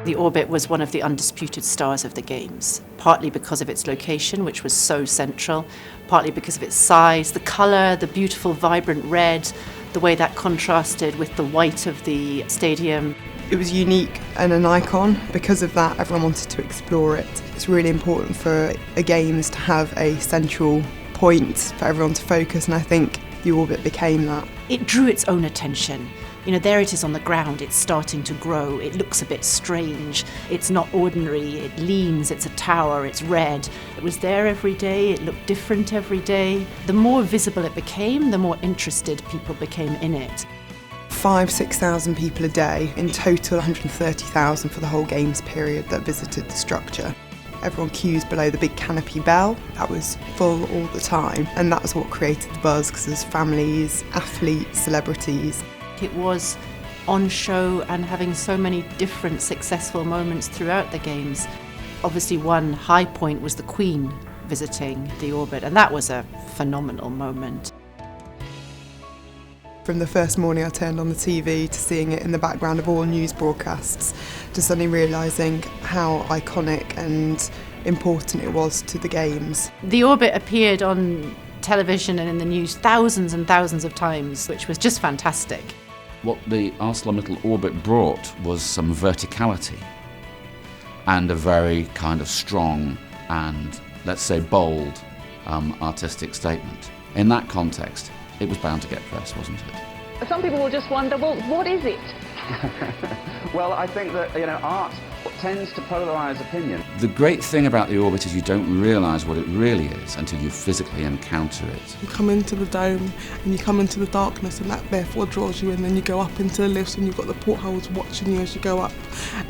The Orbit was one of the undisputed stars of the Games, partly because of its location, which was so central, partly because of its size, the colour, the beautiful vibrant red, the way that contrasted with the white of the stadium. It was unique and an icon. Because of that, everyone wanted to explore it. It's really important for a Games to have a central point for everyone to focus, and I think the Orbit became that. It drew its own attention. You know, there it is on the ground, it's starting to grow, it looks a bit strange, it's not ordinary, it leans, it's a tower, it's red. It was there every day, it looked different every day. The more visible it became, the more interested people became in it. 5,000–6,000 people a day, in total 130,000 for the whole Games period that visited the structure. Everyone queues below the big canopy bell, that was full all the time, and that was what created the buzz, because there's families, athletes, celebrities. It was on show and having so many different successful moments throughout the Games. Obviously one high point was the Queen visiting the Orbit, and that was a phenomenal moment. From the first morning I turned on the TV to seeing it in the background of all news broadcasts, to suddenly realising how iconic and important it was to the Games. The Orbit appeared on television and in the news thousands and thousands of times, which was just fantastic. What the ArcelorMittal Orbit brought was some verticality and a very kind of strong and, let's say, bold artistic statement. In that context, it was bound to get press, wasn't it? Some people will just wonder, well, what is it? Well, I think that, art tends to polarise opinion. The great thing about the Orbit is you don't realise what it really is until you physically encounter it. You come into the dome and you come into the darkness, and that therefore draws you in. Then you go up into the lifts and you've got the portholes watching you as you go up.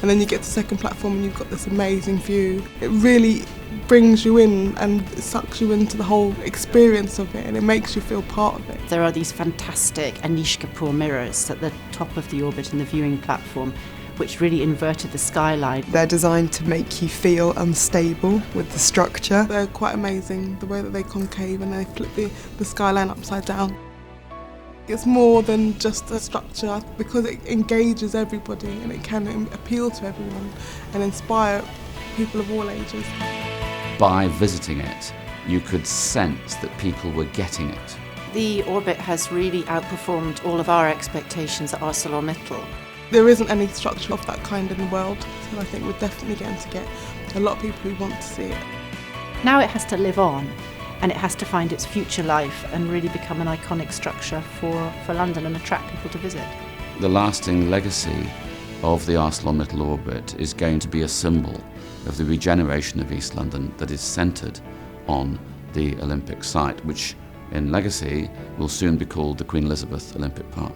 And then you get to the second platform and you've got this amazing view. It really brings you in and sucks you into the whole experience of it, and it makes you feel part of it. There are these fantastic Anish Kapoor mirrors at the top of the Orbit and the viewing platform, which really inverted the skyline. They're designed to make you feel unstable with the structure. They're quite amazing, the way that they concave and they flip the skyline upside down. It's more than just a structure, because it engages everybody and it can appeal to everyone and inspire people of all ages. By visiting it, you could sense that people were getting it. The Orbit has really outperformed all of our expectations at ArcelorMittal. There isn't any structure of that kind in the world, so I think we're definitely going to get a lot of people who want to see it. Now it has to live on, and it has to find its future life and really become an iconic structure for London and attract people to visit. The lasting legacy of the ArcelorMittal Orbit is going to be a symbol of the regeneration of East London that is centred on the Olympic site, which in legacy will soon be called the Queen Elizabeth Olympic Park.